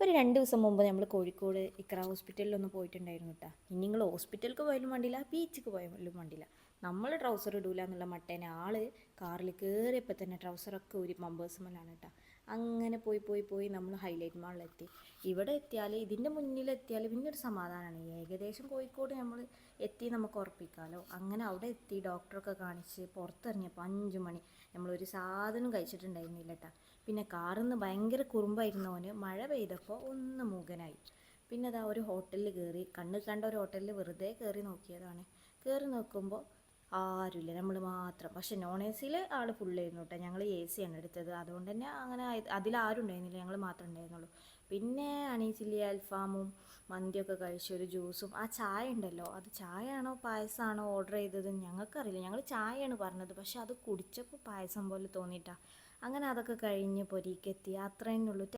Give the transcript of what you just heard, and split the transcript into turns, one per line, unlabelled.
ഒരു 2 ദിവസം മുമ്പ് നമ്മൾ കോഴിക്കോട് ഇക്ര ഹോസ്പിറ്റലിലൊന്ന് പോയിട്ടുണ്ടായിരുന്നു കേട്ടോ. ഇനി നിങ്ങൾ ഹോസ്പിറ്റലിലേക്ക് പോയാലും വേണ്ടില്ല, ബീച്ചിക്ക് പോയാലും വേണ്ടില്ല, നമ്മൾ ട്രൗസർ ഇടൂല എന്നുള്ള മട്ടേനെ ആള് കാറിൽ കയറിയപ്പോൾ തന്നെ ട്രൗസറൊക്കെ ഊരി മമ്പേഴ്സുമല്ലാണ് കേട്ടോ. അങ്ങനെ പോയി പോയി പോയി നമ്മൾ ഹൈലൈറ്റ് മാളിലെത്തി. ഇവിടെ എത്തിയാൽ ഇതിൻ്റെ മുന്നിലെത്തിയാൽ പിന്നെ ഒരു സമാധാനമാണ്. ഏകദേശം കോഴിക്കോട് നമ്മൾ എത്തി നമുക്ക് ഉറപ്പിക്കാമല്ലോ. അങ്ങനെ അവിടെ എത്തി ഡോക്ടറൊക്കെ കാണിച്ച് പുറത്തിറങ്ങിയപ്പോൾ 5 മണി. നമ്മളൊരു സാധനം കഴിച്ചിട്ടുണ്ടായിരുന്നില്ല കേട്ടോ. പിന്നെ കാറിൽ നിന്ന് ഭയങ്കര കുറുമ്പായിരുന്നവന് മഴ പെയ്തപ്പോൾ ഒന്ന് മൂകനായി. പിന്നെ അതാ ഒരു ഹോട്ടലിൽ കയറി, കണ്ണ് കണ്ട ഒരു ഹോട്ടലിൽ വെറുതെ കയറി നോക്കിയതാണ്. കയറി നോക്കുമ്പോൾ ആരുമില്ല, നമ്മൾ മാത്രം. പക്ഷെ നോൺ എ സിയിൽ ആൾ ഫുള്ളായിരുന്നു കേട്ടോ. ഞങ്ങൾ എ സിയാണ് എടുത്തത്, അതുകൊണ്ട് തന്നെ അങ്ങനെ അതിലാരും ഉണ്ടായിരുന്നില്ല, ഞങ്ങൾ മാത്രമേ ഉണ്ടായിരുന്നുള്ളൂ. പിന്നെ ചില്ലി അൽഫാമും മന്തിയൊക്കെ കഴിച്ച് ഒരു ജ്യൂസും ആ ചായ ഉണ്ടല്ലോ, അത് ചായയാണോ പായസമാണോ ഓർഡർ ചെയ്തത് ഞങ്ങൾക്കറിയില്ല. ഞങ്ങൾ ചായയാണ് പറഞ്ഞത്, പക്ഷെ അത് കുടിച്ചപ്പോൾ പായസം പോലെ തോന്നിയിട്ടാ. അങ്ങനെ അതൊക്കെ കഴിഞ്ഞ് പൊരീക്കെത്തി. അത്രയേ ഉള്ളൂ.